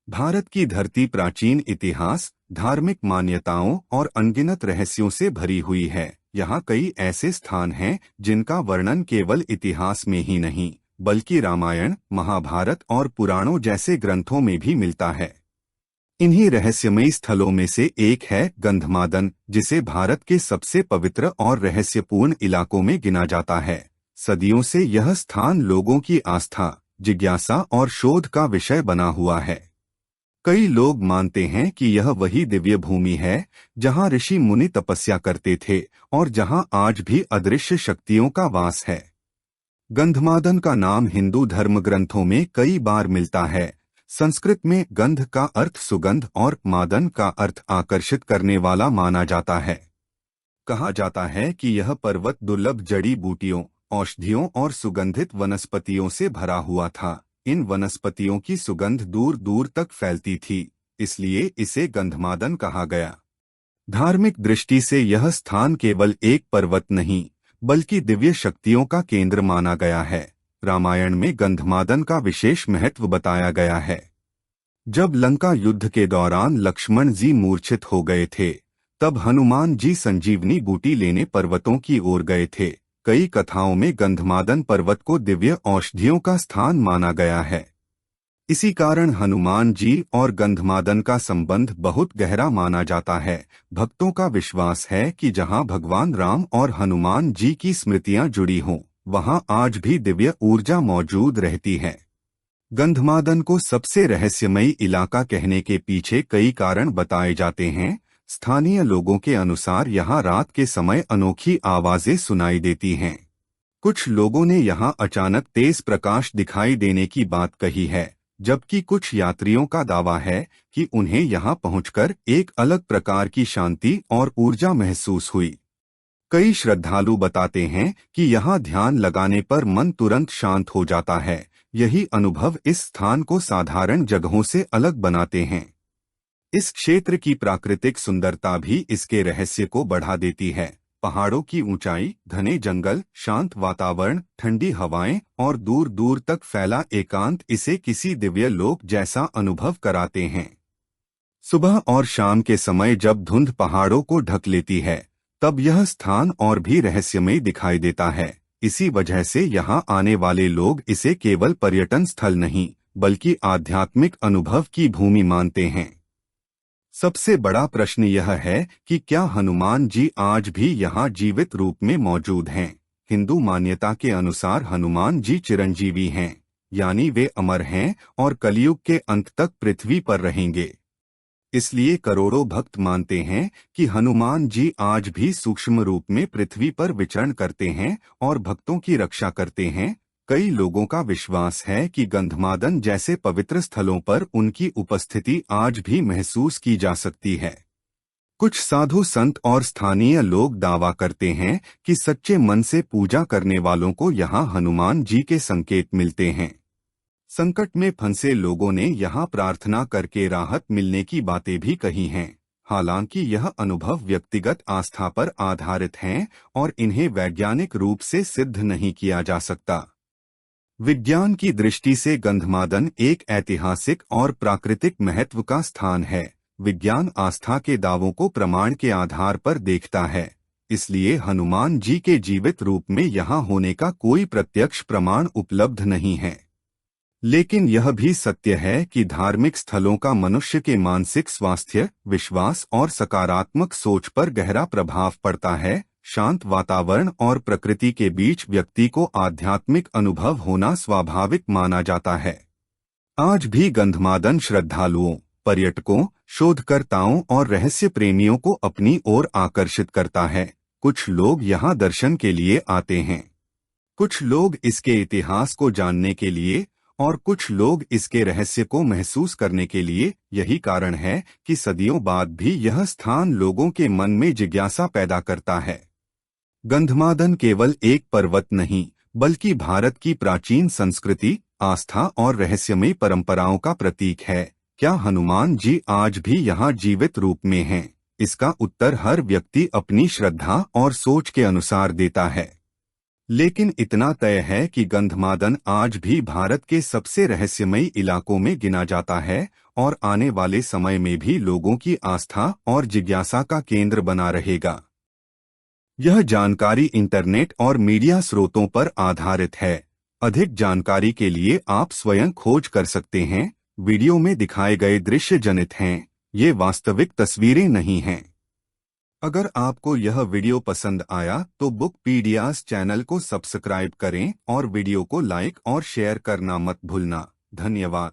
भारत की धरती प्राचीन इतिहास, धार्मिक मान्यताओं और अनगिनत रहस्यों से भरी हुई है। यहाँ कई ऐसे स्थान हैं जिनका वर्णन केवल इतिहास में ही नहीं, बल्कि रामायण, महाभारत और पुराणों जैसे ग्रंथों में भी मिलता है। इन्हीं रहस्यमयी स्थलों में से एक है गंधमादन, जिसे भारत के सबसे पवित्र और रहस्यपूर्ण इलाकों में गिना जाता है। सदियों से यह स्थान लोगों की आस्था, जिज्ञासा और शोध का विषय बना हुआ है। कई लोग मानते हैं कि यह वही दिव्य भूमि है जहां ऋषि मुनि तपस्या करते थे और जहां आज भी अदृश्य शक्तियों का वास है। गंधमादन का नाम हिंदू धर्म ग्रंथों में कई बार मिलता है। संस्कृत में गंध का अर्थ सुगंध और मादन का अर्थ आकर्षित करने वाला माना जाता है। कहा जाता है कि यह पर्वत दुर्लभ जड़ी बूटियों, औषधियों और सुगंधित वनस्पतियों से भरा हुआ था। इन वनस्पतियों की सुगंध दूर दूर तक फैलती थी, इसलिए इसे गंधमादन कहा गया। धार्मिक दृष्टि से यह स्थान केवल एक पर्वत नहीं, बल्कि दिव्य शक्तियों का केंद्र माना गया है। रामायण में गंधमादन का विशेष महत्व बताया गया है। जब लंका युद्ध के दौरान लक्ष्मण जी मूर्छित हो गए थे, तब हनुमान जी संजीवनी बूटी लेने पर्वतों की ओर गए थे। कई कथाओं में गंधमादन पर्वत को दिव्य औषधियों का स्थान माना गया है। इसी कारण हनुमान जी और गंधमादन का संबंध बहुत गहरा माना जाता है। भक्तों का विश्वास है कि जहां भगवान राम और हनुमान जी की स्मृतियां जुड़ी हों, वहां आज भी दिव्य ऊर्जा मौजूद रहती है। गंधमादन को सबसे रहस्यमयी इलाका कहने के पीछे कई कारण बताए जाते हैं। स्थानीय लोगों के अनुसार यहाँ रात के समय अनोखी आवाजें सुनाई देती हैं। कुछ लोगों ने यहाँ अचानक तेज प्रकाश दिखाई देने की बात कही है, जबकि कुछ यात्रियों का दावा है कि उन्हें यहाँ पहुंचकर एक अलग प्रकार की शांति और ऊर्जा महसूस हुई। कई श्रद्धालु बताते हैं कि यहाँ ध्यान लगाने पर मन तुरंत शांत हो जाता है। यही अनुभव इस स्थान को साधारण जगहों से अलग बनाते हैं। इस क्षेत्र की प्राकृतिक सुंदरता भी इसके रहस्य को बढ़ा देती है। पहाड़ों की ऊंचाई, घने जंगल, शांत वातावरण, ठंडी हवाएं और दूर दूर तक फैला एकांत इसे किसी दिव्य लोक जैसा अनुभव कराते हैं। सुबह और शाम के समय जब धुंध पहाड़ों को ढक लेती है, तब यह स्थान और भी रहस्यमय दिखाई देता है। इसी वजह से यहाँ आने वाले लोग इसे केवल पर्यटन स्थल नहीं, बल्कि आध्यात्मिक अनुभव की भूमि मानते हैं। सबसे बड़ा प्रश्न यह है कि क्या हनुमान जी आज भी यहाँ जीवित रूप में मौजूद हैं? हिंदू मान्यता के अनुसार हनुमान जी चिरंजीवी हैं, यानी वे अमर हैं और कलयुग के अंत तक पृथ्वी पर रहेंगे। इसलिए करोड़ों भक्त मानते हैं कि हनुमान जी आज भी सूक्ष्म रूप में पृथ्वी पर विचरण करते हैं और भक्तों की रक्षा करते हैं। कई लोगों का विश्वास है कि गंधमादन जैसे पवित्र स्थलों पर उनकी उपस्थिति आज भी महसूस की जा सकती है। कुछ साधु संत और स्थानीय लोग दावा करते हैं कि सच्चे मन से पूजा करने वालों को यहाँ हनुमान जी के संकेत मिलते हैं। संकट में फंसे लोगों ने यहाँ प्रार्थना करके राहत मिलने की बातें भी कही हैं। हालांकि यह अनुभव व्यक्तिगत आस्था पर आधारित हैं और इन्हें वैज्ञानिक रूप से सिद्ध नहीं किया जा सकता। विज्ञान की दृष्टि से गंधमादन एक ऐतिहासिक और प्राकृतिक महत्व का स्थान है। विज्ञान आस्था के दावों को प्रमाण के आधार पर देखता है, इसलिए हनुमान जी के जीवित रूप में यहाँ होने का कोई प्रत्यक्ष प्रमाण उपलब्ध नहीं है। लेकिन यह भी सत्य है कि धार्मिक स्थलों का मनुष्य के मानसिक स्वास्थ्य, विश्वास और सकारात्मक सोच पर गहरा प्रभाव पड़ता है। शांत वातावरण और प्रकृति के बीच व्यक्ति को आध्यात्मिक अनुभव होना स्वाभाविक माना जाता है। आज भी गंधमादन श्रद्धालुओं, पर्यटकों, शोधकर्ताओं और रहस्य प्रेमियों को अपनी ओर आकर्षित करता है। कुछ लोग यहाँ दर्शन के लिए आते हैं, कुछ लोग इसके इतिहास को जानने के लिए और कुछ लोग इसके रहस्य को महसूस करने के लिए। यही कारण है कि सदियों बाद भी यह स्थान लोगों के मन में जिज्ञासा पैदा करता है। गंधमादन केवल एक पर्वत नहीं, बल्कि भारत की प्राचीन संस्कृति, आस्था और रहस्यमयी परंपराओं का प्रतीक है। क्या हनुमान जी आज भी यहाँ जीवित रूप में हैं? इसका उत्तर हर व्यक्ति अपनी श्रद्धा और सोच के अनुसार देता है। लेकिन इतना तय है कि गंधमादन आज भी भारत के सबसे रहस्यमयी इलाकों में गिना जाता है और आने वाले समय में भी लोगों की आस्था और जिज्ञासा का केंद्र बना रहेगा। यह जानकारी इंटरनेट और मीडिया स्रोतों पर आधारित है। अधिक जानकारी के लिए आप स्वयं खोज कर सकते हैं। वीडियो में दिखाए गए दृश्य जनित हैं, ये वास्तविक तस्वीरें नहीं हैं। अगर आपको यह वीडियो पसंद आया तो बुकपीडियाज चैनल को सब्सक्राइब करें और वीडियो को लाइक और शेयर करना मत भूलना। धन्यवाद।